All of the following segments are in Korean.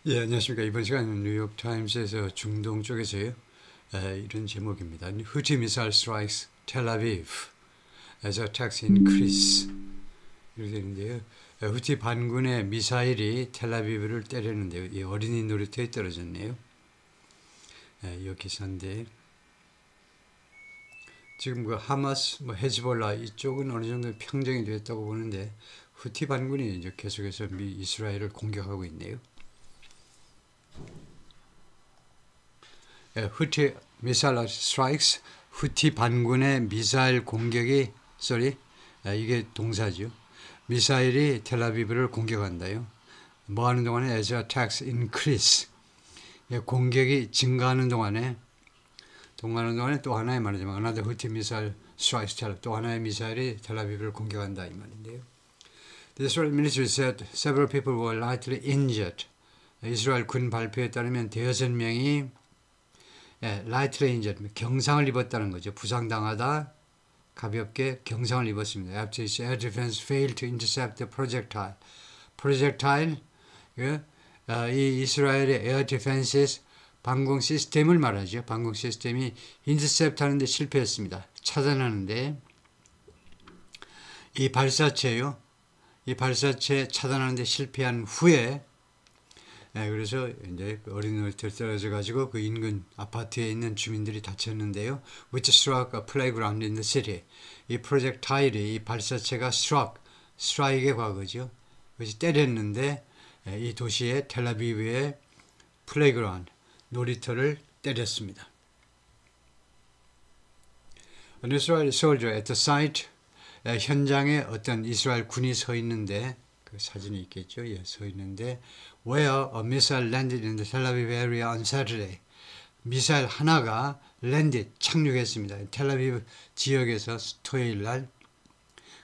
예, 안녕하십니까. 이번 시간은 뉴욕타임스에서 중동 쪽에서요. 이런 제목입니다. 후티 미사일 strikes Tel Aviv as attacks increase. 이렇게 되는데요. 후티 반군의 미사일이 텔아비브를 때렸는데요. 이 어린이 놀이터에 떨어졌네요. 이 기사인데 지금 그 하마스, 헤즈볼라 이쪽은 어느 정도 평정이 됐다고 보는데 후티 반군이 이제 계속해서 이스라엘을 공격하고 있네요. 후티 미사일 스트라이크스, 후티 반군의 미사일 공격이, 이게 동사죠. 미사일이 텔아비브를 공격한다요. 뭐 하는 동안에 as attacks increase, 공격이 증가하는 동안에 또 하나의 말이지만 another 후티 미사일 strikes, 또 하나의 미사일이 텔아비브를 공격한다 이 말인데요. The Israel military said several people were lightly injured. 이스라엘 군 발표에 따르면 대여섯 명이 lightly injured, 경상을 입었다는 거죠. 부상당하다, 가볍게 경상을 입었습니다. After its air defense failed to intercept the projectile. projectile, 이 이스라엘의 air defenses, 방공 시스템을 말하죠. 방공 시스템이 intercept 하는데 실패했습니다. 차단하는데 이 발사체요. 이 발사체 차단하는데 실패한 후에 그래서 이제 어린 놀이터에 떨어져 가지고 그 인근 아파트에 있는 주민들이 다쳤는데요. Which struck a playground in the city. 이 프로젝타일이, 이 발사체가 strike의 과거죠. 그래서 때렸는데 이 도시의 텔아비브의 플레이그라운드, 놀이터를 때렸습니다. An Israeli soldier at the site, 현장에 어떤 이스라엘 군이 서 있는데, 그 사진이 있겠죠. 예, 서 있는데 where a missile landed in the Tel Aviv area on Saturday. 미사일 하나가 landed, 착륙했습니다. 텔아비브 지역에서 토요일 날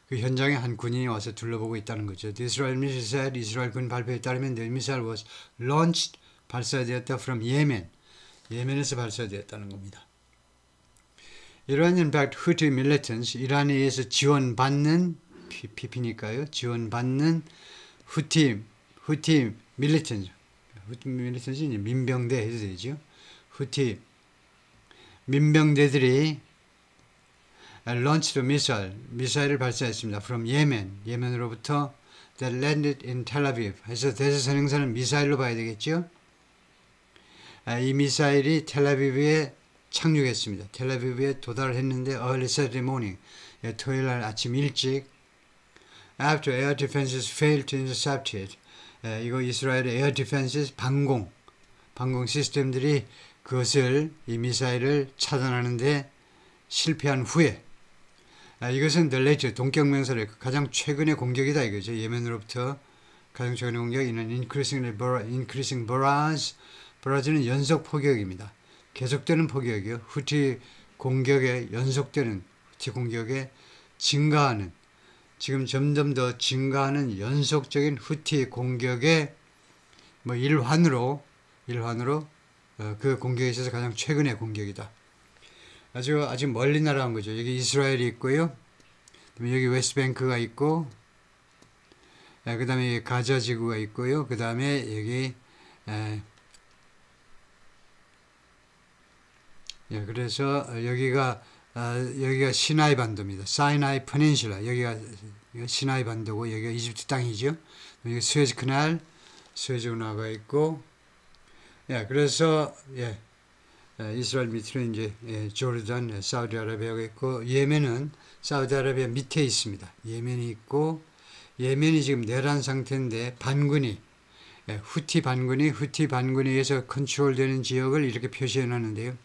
그 현장에 한 군인이 와서 둘러보고 있다는 거죠. The Israel military said, 이스라엘 군 발표에 따르면 the missile was launched, 발사되었다 from Yemen. 예멘에서 발사되었다는 겁니다. Iranian backed Houthi militants, 이란에 의해서 지원받는, PP니까요. 지원받는 후티 밀리턴트, 후티 민병대 해도 되죠. 후티 민병대들이 launched 미사일을 발사했습니다. From 예멘으로부터 that landed in Tel Aviv. 해서 대서선행사는 미사일로 봐야 되겠죠. 이 미사일이 텔아비브에 착륙했습니다. 텔아비브에 도달을 했는데 early Saturday morning, 토요일 날 아침 일찍 after air defenses failed to intercept it. 이거 이스라엘의 air defenses, 방공 시스템들이 이 미사일을 차단하는데 실패한 후에, 이것은 the latest, 동격명사를 가장 최근의 공격이다 이거죠. 예멘으로부터 가장 최근의 공격, 이는 increasing barrage는 연속 포격입니다. 계속되는 포격이요. 후티 공격에 연속되는, 후티 공격에 증가하는, 지금 점점 더 증가하는 연속적인 후티 공격의 일환으로 그 공격에 있어서 가장 최근의 공격이다. 아주 멀리 날아간 거죠. 여기 이스라엘이 있고요. 여기 웨스트뱅크가 있고, 그 다음에 가자 지구가 있고요. 그 다음에 여기 그래서 여기가 시나이 반도입니다. 사이나이 페닌슐라. 여기가 시나이 반도고 여기가 이집트 땅이죠. 여기 스웨즈 운하가 있고, 그래서 이스라엘 밑으로 이제 조르단, 사우디아라비아가 있고, 예멘은 사우디아라비아 밑에 있습니다. 예멘이 있고, 예멘이 지금 내란 상태인데 후티 반군에 의해서 컨트롤되는 지역을 이렇게 표시해 놨는데요.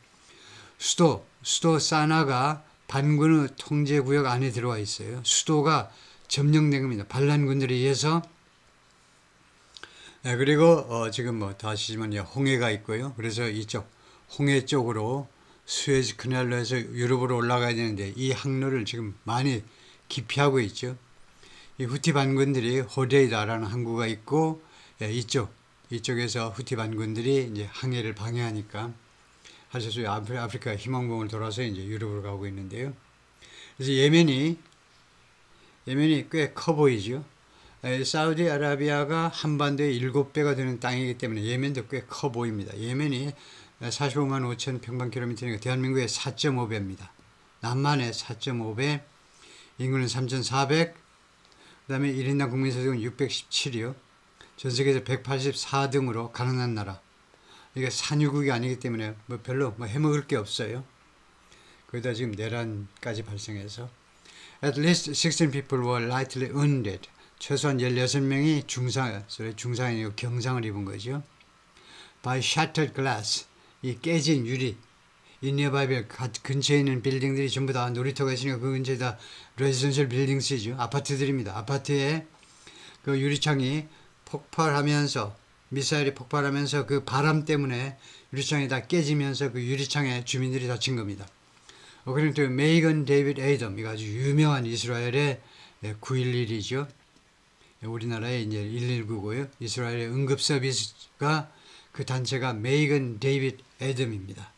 수도 사나가 반군의 통제구역 안에 들어와 있어요. 수도가 점령된 겁니다. 반란군들에 의해서. 그리고 지금 다 아시지만 홍해가 있고요. 그래서 이쪽 홍해 쪽으로 스웨즈 커널로 해서 유럽으로 올라가야 되는데 이 항로를 지금 많이 기피하고 있죠. 이 후티 반군들이 호데이다라는 항구가 있고, 이쪽에서 후티 반군들이 이제 항해를 방해하니까 사실 아프리카 희망봉을 돌아서 이제 유럽으로 가고 있는데요. 그래서 예멘이 꽤 커 보이죠. 사우디아라비아가 한반도의 7배가 되는 땅이기 때문에 예멘도 꽤 커 보입니다. 예멘이 45만 5천 평방킬로미터니까 대한민국의 4.5배입니다. 남한의 4.5배, 인구는 3,400, 그 다음에 1인당 국민소득은 617이요. 전 세계에서 184등으로 가난한 나라. 이게 산유국이 아니기 때문에 별로 해먹을 게 없어요. 거기다 지금 내란까지 발생해서 At least 16 people were lightly wounded. 최소한 16명이 중상이고 경상을 입은 거죠. By shattered glass. 이 깨진 유리. 이 nearby 근처에 있는 빌딩들이 전부 다 놀이터가 있으니까 그 근처에 다 레지던셜 빌딩스죠. 아파트들입니다. 아파트에 그 유리창이 폭발하면서 미사일이 폭발하면서 그 바람 때문에 유리창이 다 깨지면서 그 유리창에 주민들이 다친 겁니다. According to Megan David Adom, 이거 아주 유명한 이스라엘의 911이죠. 우리나라의 이제 119고요. 이스라엘의 응급 서비스가 그 단체가 메이건 데이빗 애덤입니다.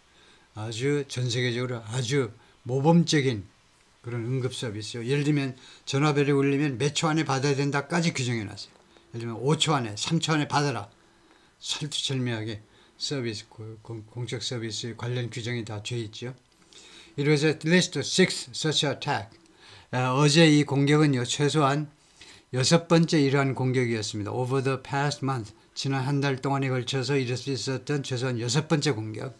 아주 전 세계적으로 아주 모범적인 그런 응급 서비스요. 예를 들면 전화벨이 울리면 몇 초 안에 받아야 된다까지 규정해 놨어요. 예를 들면 5초 안에, 3초 안에 받아라. 설득철미하게 서비스, 공적 서비스 관련 규정이 다 돼 있죠. It was at least 6 such attack. 어제 이 공격은요, 최소한 6번째 이러한 공격이었습니다. Over the past month. 지난 한 달 동안에 걸쳐서 이럴 수 있었던 최소한 6번째 공격.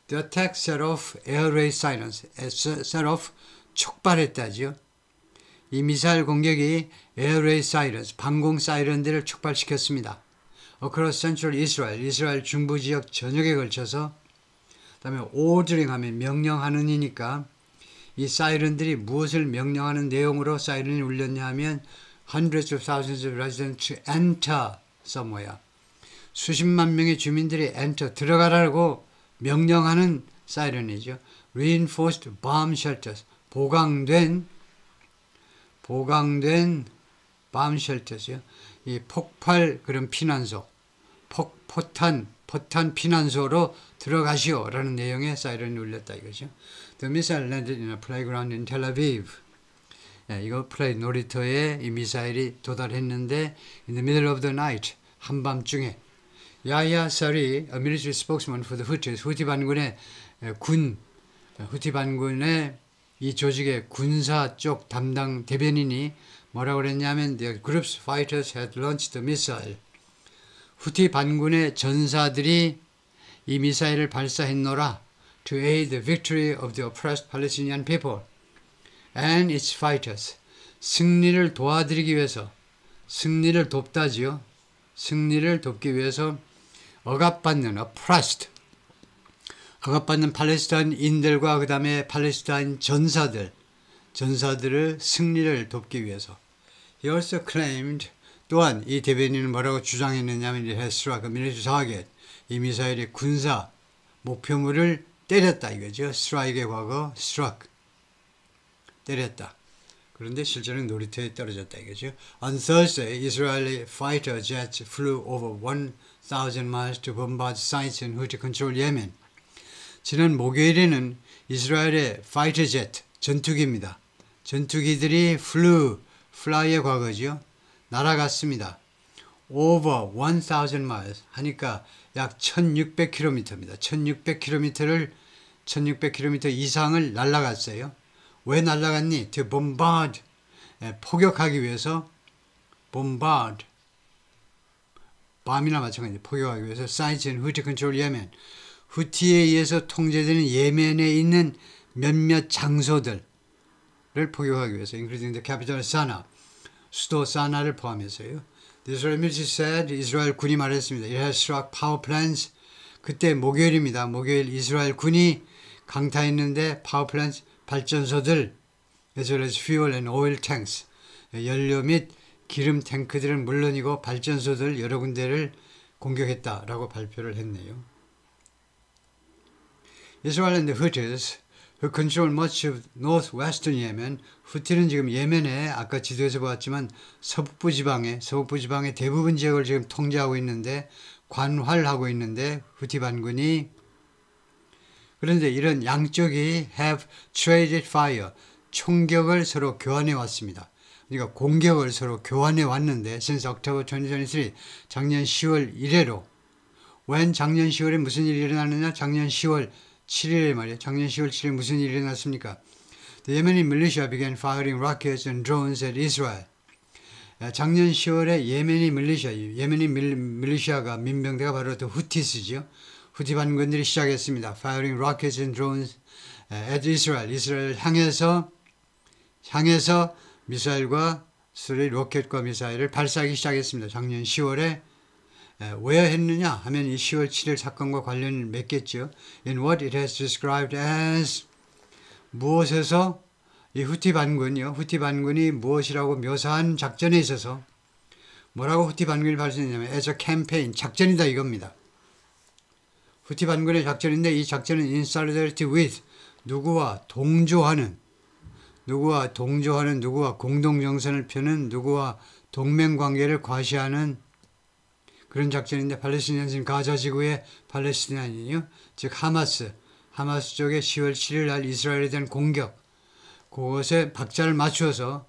The attack set off air raid sirens. set off, 촉발했다죠. 이 미사일 공격이 air raid sirens, 방공 사이렌들을 촉발시켰습니다. Across central Israel, 이스라엘 중부 지역 전역에 걸쳐서 그 다음에 ordering 하면 명령하는 이니까 이 사이렌들이 무엇을 명령하는 내용으로 사이렌이 울렸냐 하면 hundreds of thousands of residents to enter somewhere. 수십만 명의 주민들이 enter, 들어가라고 명령하는 사이렌이죠. Reinforced bomb shelters, 보강된 bomb shelters요. 이 폭발 그런 피난소, 포탄 피난소로 들어가시오라는 내용의 사이렌이 울렸다 이거죠. The missile landed in a playground in Tel Aviv. 이거 놀이터에 이 미사일이 도달했는데 in the middle of the night, 한밤중에 야야 사리, a military spokesman for the Houthis, 후티 반군의 후티 반군의 이 조직의 군사 쪽 담당 대변인이 뭐라고 그랬냐면 the group's fighters had launched the missile. 후티 반군의 전사들이 이 미사일을 발사했노라 to aid the victory of the oppressed Palestinian people and its fighters. 승리를 도와드리기 위해서, 승리를 돕다지요. 승리를 돕기 위해서 억압받는 억압받는 팔레스타인인들과 그 다음에 팔레스타인 전사들을 승리를 돕기 위해서. He also claimed, 또한 이 대변인은 뭐라고 주장했느냐면 it has struck a military target. 이 미사일이 군사 목표물을 때렸다 이거죠. strike의 과거 struck, 때렸다. 그런데 실제로는 놀이터에 떨어졌다 이거죠. On Thursday, Israeli fighter jets flew over 1,000 miles to bombard sites in Houthi-controlled Yemen. 지난 목요일에는 이스라엘의 파이터 제트, 전투기입니다. 전투기들이 fly의 과거죠. 날아갔습니다. over 1,000 miles 하니까 약 1,600km입니다. 1,600km 이상을 날아갔어요. 왜 날아갔니? To bombard, 포격하기 위해서. bombard, 밤이나 마찬가지 포격하기 위해서. sites in Houthi control Yemen. 후티에 의해서 통제되는 예멘에 있는 몇몇 장소들을 포격하기 위해서. including the capital Sana'a, 수도 사나를 포함해서요. The Israel military said, 이스라엘 군이 말했습니다. It has struck power plants. 그때 목요일입니다. 목요일 이스라엘 군이 강타했는데 power plants, 발전소들, as well as fuel and oil tanks, 연료 및 기름 탱크들은 물론이고 발전소들 여러 군데를 공격했다라고 발표를 했네요. Israel and the Houthis, who control much of northwestern Yemen, 후티는 지금 예멘에 아까 지도에서 보았지만 서북부 지방의 대부분 지역을 지금 통제하고 있는데, 관할하고 있는데 후티 반군이. 그런데 이런 양쪽이 have traded fire, 총격을 서로 교환해 왔습니다. 그러니까 공격을 서로 교환해 왔는데 since October 2023 작년 10월 이래로 when 작년 10월에 무슨 일이 일어났느냐? 작년 10월 7일에 말이에요. 작년 10월 7일 무슨 일이 일어났습니까? The Yemeni militia began firing rockets and drones at Israel. 작년 10월에 예멘이 밀리시아가 민병대가 바로 또 후티스죠. 후티 반군들이 시작했습니다. Firing rockets and drones at Israel. 이스라엘 향해서 미사일과 로켓과 미사일을 발사하기 시작했습니다. 작년 10월에 왜 했느냐 하면 이 10월 7일 사건과 관련을 맺겠죠. In what it has described as 무엇에서 이 후티 반군이 무엇이라고 묘사한 작전에 있어서 뭐라고 후티 반군이 발표했냐면 as a campaign, 작전이다 이겁니다. 후티 반군의 작전인데 이 작전은 in solidarity with, 누구와 동조하는, 누구와 공동정선을 펴는, 누구와 동맹관계를 과시하는 그런 작전인데 팔레스티나인 가자 지구의 팔레스티나인이요. 즉 하마스 쪽에 10월 7일 날 이스라엘에 대한 공격, 그것에 박자를 맞추어서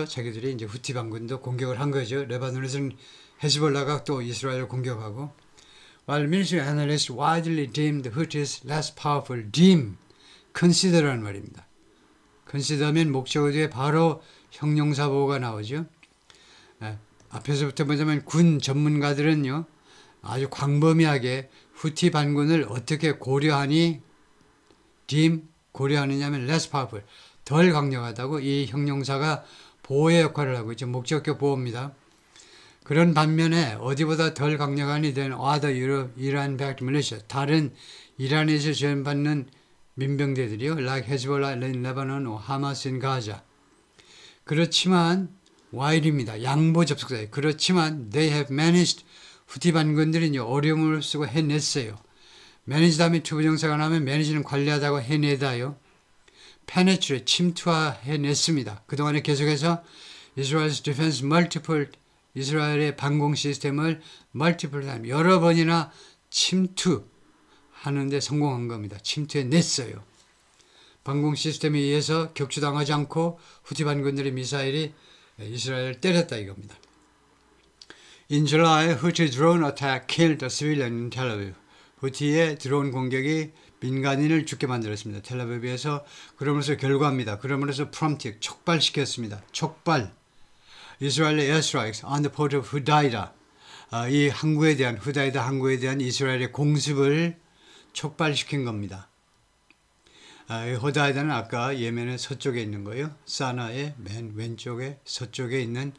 자기들이 이제 후티 반군도 공격을 한 거죠. 레바논에서는 헤즈볼라가 또 이스라엘을 공격하고. While military analysts widely deemed the Houthis less powerful, consider라는 말입니다. consider면 목적어 뒤에 바로 형용사 보호가 나오죠. 앞에서부터 보자면 군 전문가들은요, 아주 광범위하게 후티 반군을 어떻게 고려하느냐면 less powerful, 덜 강력하다고 이 형용사가 보호의 역할을 하고 있죠. 목적격 보호입니다. 그런 반면에 어디보다 덜 강력한이 된 other Iran-backed militia, 다른 이란에서 지원받는 민병대들이요. like Hezbollah in Lebanon or Hamas in Gaza. 그렇지만 while입니다. 양보 접속사예요. 그렇지만 they have managed, 후티 반군들은요 어려움을 쓰고 해냈어요. manage 다음에 투부정사가 나오면 manage는 관리하다고 해내다요. penetrate, 침투해냈습니다. 그동안에 계속해서 Israel's defense 이스라엘의 방공 시스템을 multiple time, 여러 번이나 침투하는데 성공한 겁니다. 침투해냈어요. 방공 시스템에 의해서 격추당하지 않고 후티 반군들의 미사일이 이스라엘을 때렸다 이겁니다. In July, Houthi drone attack killed a civilian in Tel Aviv. 후티의 드론 공격이 민간인을 죽게 만들었습니다. 텔아비브에서. 그러면서 결과입니다. 그러면서 프롬틱, 촉발시켰습니다. 촉발. 이스라엘의 airstrikes on the port of Hudaida. 이 후다이다 항구에 대한 이스라엘의 공습을 촉발시킨 겁니다. 호다이다는 아까 예멘의 서쪽에 있는 거예요. 사나의 맨 왼쪽에 서쪽에 있는,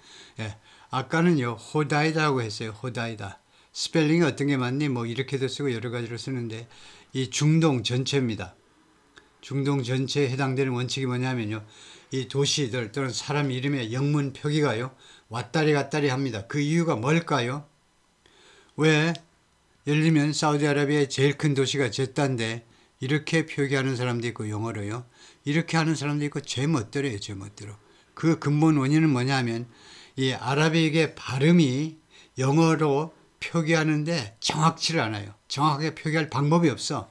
아까는요 호다이다라고 했어요. 호다이다. 스펠링이 어떤 게 맞니? 뭐 이렇게도 쓰고 여러 가지로 쓰는데 이 중동 전체입니다. 중동 전체에 해당되는 원칙이 뭐냐면요, 이 도시들 또는 사람 이름의 영문 표기가요 왔다리 갔다리 합니다. 그 이유가 뭘까요? 왜? 예를 들면 사우디아라비아의 제일 큰 도시가 제단데 이렇게 표기하는 사람도 있고 영어로요, 이렇게 하는 사람도 있고 제멋대로예요. 제멋대로. 그 근본 원인은 뭐냐면 이 아라비익의 발음이 영어로 표기하는데 정확치를 않아요. 정확하게 표기할 방법이 없어.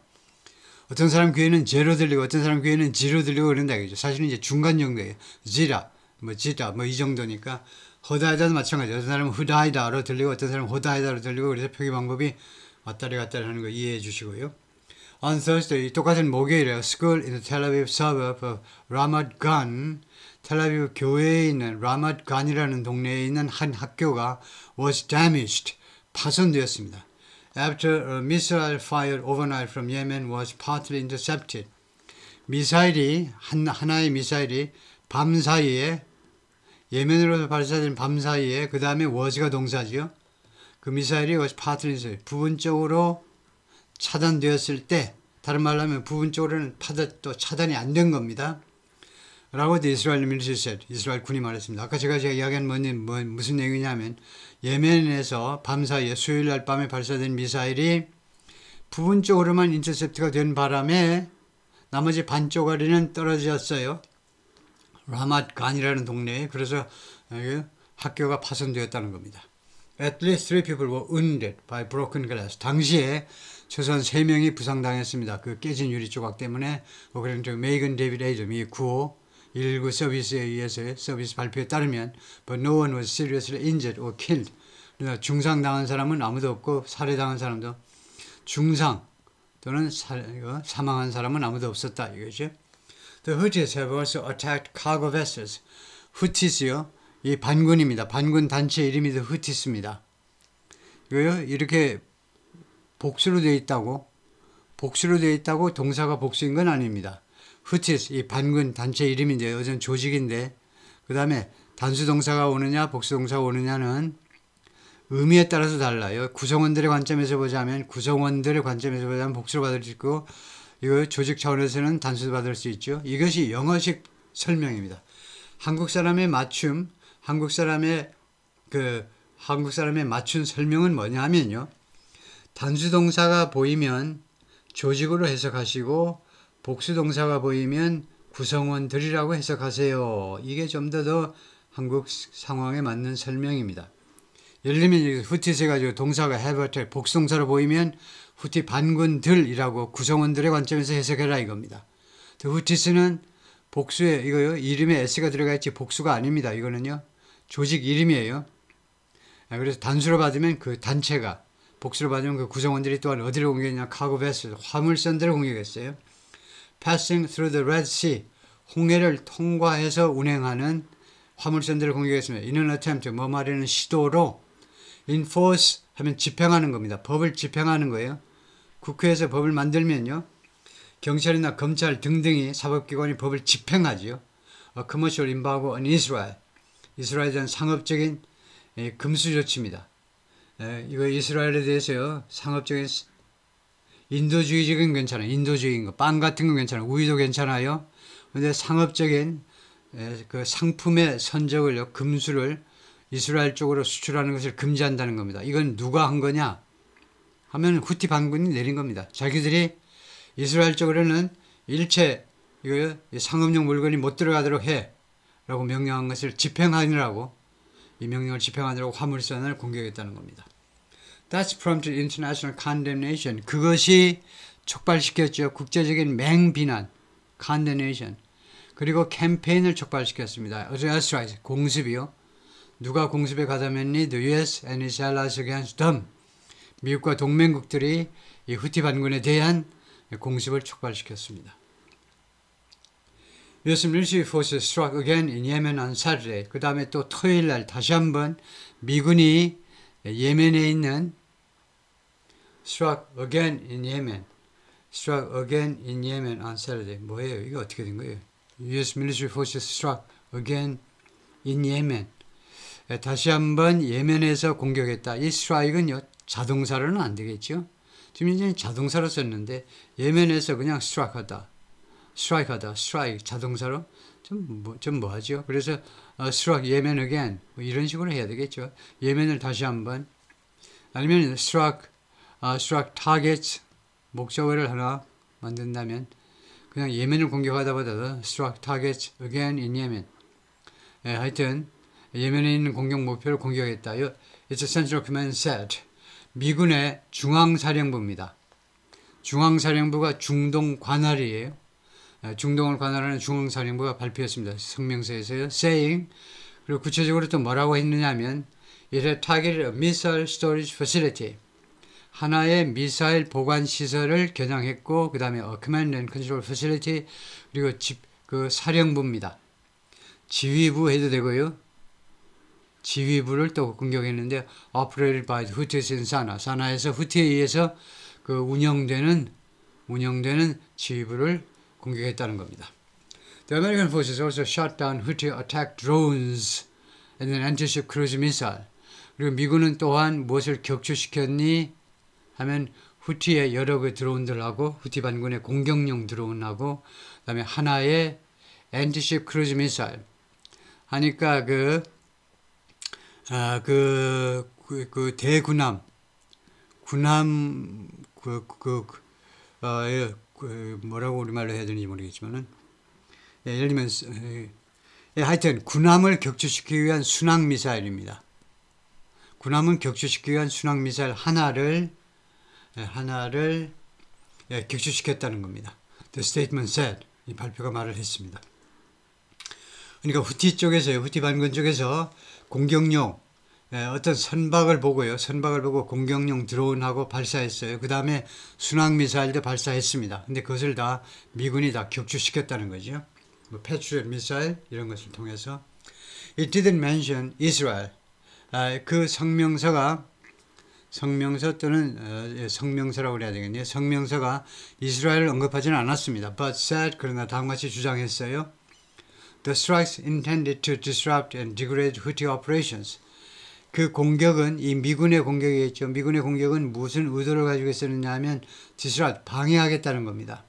어떤 사람 귀에는 제로 들리고 어떤 사람 귀에는 지로 들리고 그런다 이거죠. 사실은 이제 중간 정도예요. 지라, 지다, 이 정도니까. 호다이다도 마찬가지예요. 어떤 사람은 후다이다로 들리고 어떤 사람은 호다이다로 들리고, 그래서 표기 방법이 왔다리 갔다리 하는 거 이해해 주시고요. On Thursday, 똑같은 목요일에 school in the Tel Aviv suburb of Ramat Gan, 텔아비브 교회에 있는 라맛 간이라는 동네에 있는 한 학교가 was damaged, 파손되었습니다. After a missile fire overnight from Yemen was partly intercepted. 하나의 미사일이 밤사이에, 예멘으로서 발사된 밤사이에, 그 다음에 was가 동사죠. 그 미사일이 was partly intercepted, 부분적으로 차단되었을 때, 다른 말로 하면 부분적으로는 또 차단이 안 된 겁니다. 라고 이스라엘 밀리시 said, 이스라엘 군이 말했습니다. 아까 제가 이야기한 무슨 내용이냐면 예멘에서 밤사이에 수요일 날 밤에 발사된 미사일이 부분적으로만 인터셉트가 된 바람에 나머지 반쪽아리는 떨어졌어요. 라맛 간이라는 동네에. 그래서 학교가 파손되었다는 겁니다. At least 3 people were wounded by broken glass. 당시에 최소한 3명이 부상당했습니다. 그 깨진 유리 조각 때문에. 그런 메이건 데이비드 에이덤, 이 구호, 119 서비스에 의해서의 서비스 발표에 따르면 but no one was seriously injured or killed. 그러니까 중상당한 사람은 아무도 없고 살해당한 사람도 중상 또는 사망한 사람은 아무도 없었다 이거죠. The Houthis have also attacked cargo vessels. 후티스요. 이 반군입니다. 반군 단체 이름이 The Houths입니다. 이거요. 이렇게 복수로 되어 있다고 동사가 복수인 건 아닙니다. 후티스 이 반군 단체 이름인데요. 어떤 조직인데 그 다음에 단수 동사가 오느냐 복수 동사가 오느냐는 의미에 따라서 달라요. 구성원들의 관점에서 보자면 복수로 받을 수 있고 이거 조직 차원에서는 단수로 받을 수 있죠. 이것이 영어식 설명입니다. 한국 사람의 맞춤 설명은 뭐냐 하면요. 단수 동사가 보이면 조직으로 해석하시고 복수 동사가 보이면 구성원들이라고 해석하세요. 이게 좀 더 한국 상황에 맞는 설명입니다. 예를 들면 후티스 해가지고 동사가 have attacked 복수 동사로 보이면 후티 반군들이라고 구성원들의 관점에서 해석해라 이겁니다. 후티스는 복수에 이거요 이름에 s가 들어가 있지 복수가 아닙니다. 이거는요 조직 이름이에요. 그래서 단수로 받으면 그 단체가 복수로 받으면 그 구성원들이 또한 어디를 공격했냐 카고 베슬 화물선들을 공격했어요. Passing through the Red Sea 홍해를 통과해서 운행하는 화물선들을 공격했습니다. In an attempt 뭐 말하는 시도로 enforce 하면 집행하는 겁니다. 법을 집행하는 거예요. 국회에서 법을 만들면요. 경찰이나 검찰 등등이 사법기관이 법을 집행하지요. Commercial embargo on Israel. 이스라엘에 대한 상업적인 금수 조치입니다. 이거 이스라엘에 대해서요. 상업적인 인도주의적인 괜찮아요. 인도주의인 거. 빵 같은 건 괜찮아요. 우유도 괜찮아요. 근데 상업적인 그 상품의 선적을요. 금수를 이스라엘 쪽으로 수출하는 것을 금지한다는 겁니다. 이건 누가 한 거냐 하면 후티 반군이 내린 겁니다. 자기들이 이스라엘 쪽으로는 일체 이거요 상업용 물건이 못 들어가도록 해 라고 명령한 것을 집행하느라고 이 명령을 집행하느라고 화물선을 공격했다는 겁니다. That's prompted international condemnation. 그것이 촉발시켰죠. 국제적인 맹비난 condemnation. 그리고 캠페인을 촉발시켰습니다. 공습이요. 누가 공습에 가담했니? The US and its allies against them. 미국과 동맹국들이 이 후티 반군에 대한 공습을 촉발시켰습니다. US military forces struck again in Yemen on Saturday. 그 다음에 또 토요일 날 다시 한번 미군이 예멘에 있는 struck again in Yemen on Saturday. 뭐예요? 이게 어떻게 된 거예요? US military forces struck again in Yemen. 다시 한번 예멘에서 공격했다. 이 strike은요 자동사로는 안 되겠죠. 지금 이제 자동사로 썼는데 예멘에서 그냥 strike 자동사로 좀 뭐하죠. 그래서 struck 예멘 again 뭐 이런 식으로 해야 되겠죠. 예멘을 다시 한번 아니면 struck targets 목적어를 하나 만든다면 그냥 예멘을 공격하다보다도 struck targets again in Yemen. 하여튼 예멘에 있는 공격 목표를 공격했다. It's a Central Command said. 미군의 중앙사령부입니다. 중앙사령부가 중동 관할이에요. 중동을 관할하는 중앙사령부가 발표했습니다. 성명서에서요. Saying 그리고 구체적으로 또 뭐라고 했느냐 하면 It had targeted a missile storage facility. 하나의 미사일 보관 시설을 겨냥했고 그 다음에 Command and Control Facility 그리고 그 사령부입니다. 지휘부 해도 되고요. 지휘부를 또 공격했는데 operated by the Houthis in Sanaa. 사나에서 후티에 의해서 그 운영되는 지휘부를 공격했다는 겁니다. The American forces also shot down Houthi attack drones and an anti-ship cruise missile. 그리고 미군은 또한 무엇을 격추시켰니 하면 후티의 여러 그 드론들하고 후티 반군의 공격용 드론하고 그다음에 하나의 anti-ship cruise missile 하니까 대군함 뭐라고 우리말로 해야 되는지 모르겠지만은 예를 들면 하여튼 군함을 격추시키기 위한 순항 미사일입니다. 군함을 격추시키기 위한 순항 미사일 하나를 격추시켰다는 겁니다. The statement said 이 발표가 말을 했습니다. 그러니까 후티 쪽에서요. 후티 반군 쪽에서 공격용 어떤 선박을 보고요. 선박을 보고 공격용 드론하고 발사했어요. 그 다음에 순항미사일도 발사했습니다. 근데 그것을 다 미군이 다 격추시켰다는 거죠. 뭐 패트리엇 미사일 이런 것을 통해서. It didn't mention Israel. 그 성명서가 성명서 또는 성명서라고 그래야 되겠네요. 성명서가 이스라엘을 언급하지는 않았습니다. But said, 그러나 다음과 같이 주장했어요. The strikes intended to disrupt and degrade Houthi operations. 그 공격은 이 미군의 공격이겠죠. 미군의 공격은 무슨 의도를 가지고 있었느냐 하면 disrupt, 방해하겠다는 겁니다.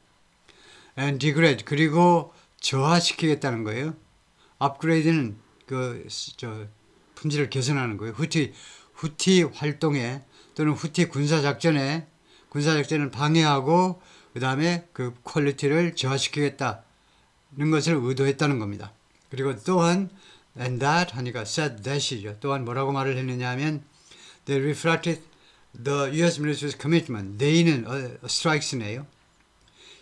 And degrade, 그리고 저하시키겠다는 거예요. upgrade는 품질을 개선하는 거예요. 후티 활동에 또는 후티 군사작전을 방해하고 그 다음에 그 퀄리티를 저하시키겠다는 것을 의도했다는 겁니다. 그리고 또한 and that 하니까 said that이죠. 또한 뭐라고 말을 했느냐 하면 they reflected the U.S. military's commitment. they는 strikes네요.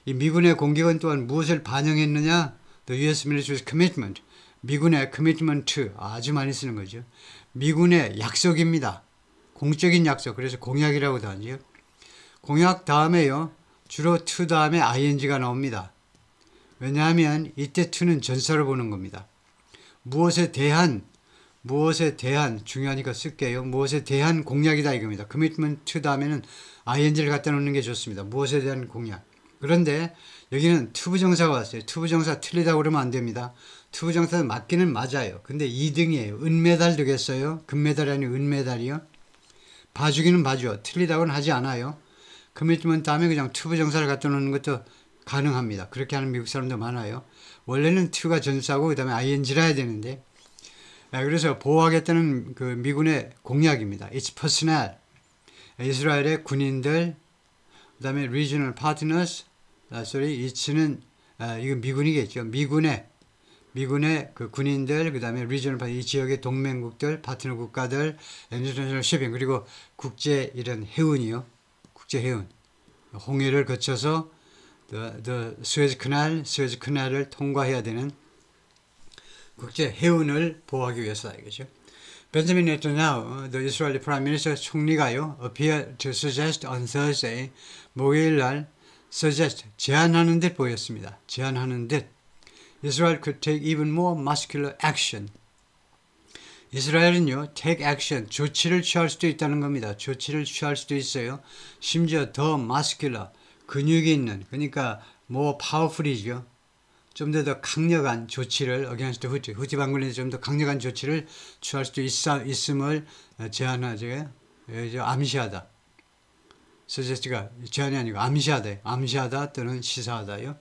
이 미군의 공격은 또한 무엇을 반영했느냐? The U.S. military's commitment. 미군의 commitment 아주 많이 쓰는 거죠. 미군의 약속입니다. 공적인 약속. 그래서 공약이라고도 하죠. 공약 다음에요. 주로 to 다음에 ing가 나옵니다. 왜냐하면 이때 to는 전사를 보는 겁니다. 무엇에 대한 중요하니까 쓸게요. 무엇에 대한 공약이다 이겁니다. commitment to 다음에는 ing를 갖다 놓는 게 좋습니다. 무엇에 대한 공약. 그런데 여기는 투부정사가 왔어요. 투부정사 틀리다고 그러면 안 됩니다. 투부정사 맞기는 맞아요. 근데 2등이에요. 은메달 되겠어요? 금메달이 아니고 은메달이요. 봐주기는 봐줘. 틀리다고는 하지 않아요. 커미트먼트 다음에 그냥 투부정사를 갖다 놓는 것도 가능합니다. 그렇게 하는 미국 사람도 많아요. 원래는 to가 전사고 그 다음에 ing라 해야 되는데 그래서 보호하겠다는 그 미군의 공약입니다. It's personnel. 이스라엘의 군인들 그 다음에 regional partners it's는 이건 미군이겠죠. 미군의 그 군인들 그 다음에 regional 이 지역의 동맹국들 파트너 국가들 international shipping 그리고 국제 이런 해운이요. 국제 해운 홍해를 거쳐서 the Suez Canal을 통과해야 되는 국제 해운을 보호하기 위해서다 이거죠. 벤자민 네타냐후, the Israeli Prime Minister 총리가요, appeared to suggest on Thursday, 목요일 날 suggest 제안하는 듯 보였습니다. 제안하는 듯 Israel could take even more muscular action. 이스라엘은요, take action, 조치를 취할 수도 있다는 겁니다. 조치를 취할 수도 있어요. 심지어 더 muscular, 근육이 있는, 그러니까 more powerful이죠. 좀 더 강력한 조치를 against 후티 반군에 좀 더 강력한 조치를 취할 수도 있음을 제안하죠. 암시하다. suggest가 제안이 아니고 암시하다 또는 시사하다요.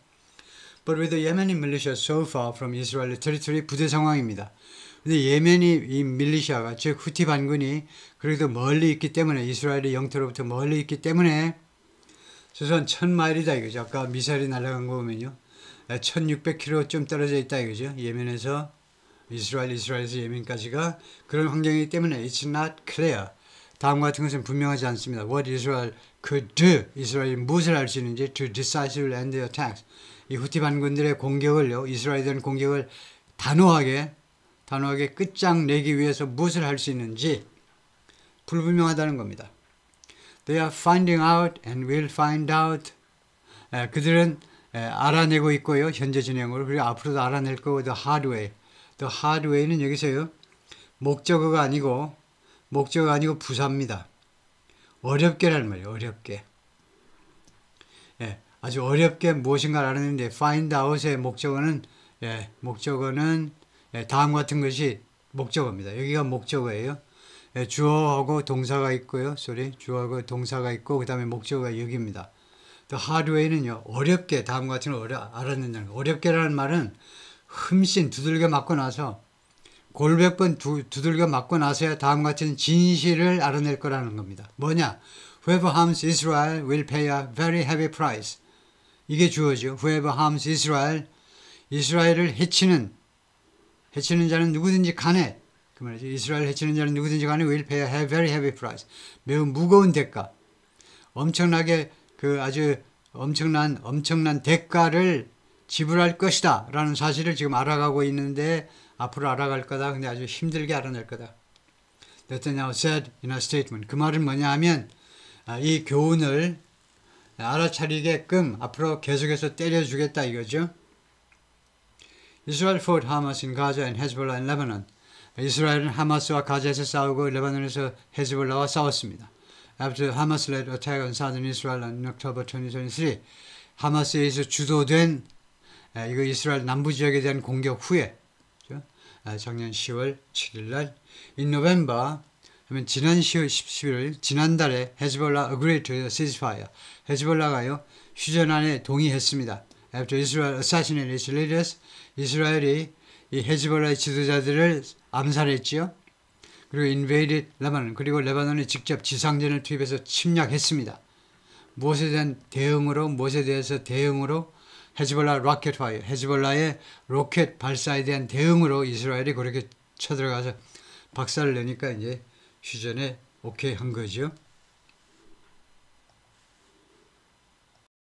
But with the Yemeni militia so far from Israeli territory 부대 상황입니다. 근데 예멘이 이 밀리시아가 즉 후티 반군이 그래도 멀리 있기 때문에 이스라엘의 영토로부터 멀리 있기 때문에 최소한 1000마일이다 이거죠. 아까 미사일이 날아간 거 보면요. 1600km쯤 떨어져 있다 이거죠. 예멘에서 이스라엘에서 예멘까지가 그런 환경이기 때문에 it's not clear. 다음과 같은 것은 분명하지 않습니다. What Israel could do. 이스라엘이 무엇을 할 수 있는지 to decisively end the attacks. 이 후티 반군들의 공격을요. 이스라엘에 대한 공격을 단호하게 끝장내기 위해서 무엇을 할 수 있는지 불분명하다는 겁니다. They are finding out and will find out. 그들은 알아내고 있고요. 현재 진행으로. 그리고 앞으로도 알아낼 거고 the hard way. The hard way는 여기서요. 목적어가 아니고 부사입니다. 어렵게라는 말이에요. 어렵게. 아주 어렵게 무엇인가를 알아내는데 find out의 목적어는 다음과 같은 것이 목적어입니다. 여기가 목적어예요. 주어하고 동사가 있고요. 주어하고 동사가 있고 그 다음에 목적어가 여기입니다. The hard way는요. 어렵게 다음과 같은 걸 알아낸다는 거. 어렵게라는 말은 흠씬 두들겨 맞고 나서 골백 번 두들겨 맞고 나서야 다음과 같은 진실을 알아낼 거라는 겁니다. 뭐냐? Whoever harms Israel will pay a very heavy price. 이게 주어죠. Whoever harms Israel, 이스라엘을 해치는 자는 누구든지 간에 그 말이죠. 이스라엘 해치는 자는 누구든지 간에 will pay a very heavy price. 매우 무거운 대가. 엄청나게 아주 엄청난 대가를 지불할 것이다 라는 사실을 지금 알아가고 있는데 앞으로 알아갈 거다. 근데 아주 힘들게 알아낼 거다. Netanyahu said in a statement. 그 말은 뭐냐 하면 이 교훈을 알아차리게끔 앞으로 계속해서 때려주겠다 이거죠. Israel fought Hamas in Gaza and Hezbollah in Lebanon. 이스라엘은 하마스와 가자에서 싸우고 레바논에서 헤즈볼라와 싸웠습니다. After Hamas-led attack on southern Israel in October 2023, 하마스에 의해서 주도된 이거 이스라엘 남부 지역에 대한 공격 후에 작년 10월 7일 날 in November 하면 지난 11월 지난달에 헤즈볼라 agreed to a ceasefire. 헤즈볼라가요 휴전안에 동의했습니다. After Israel assassinated its leaders, 이스라엘이 이 헤즈볼라의 지도자들을 암살했지요. 그리고 invaded 레바논, 그리고 레바논에 직접 지상전을 투입해서 침략했습니다. 무엇에 대해서 대응으로 헤즈볼라 로켓 파이어, 헤즈볼라의 로켓 발사에 대한 대응으로 이스라엘이 그렇게 쳐들어가서 박살을 내니까 이제 휴전에 오케이 한 거죠.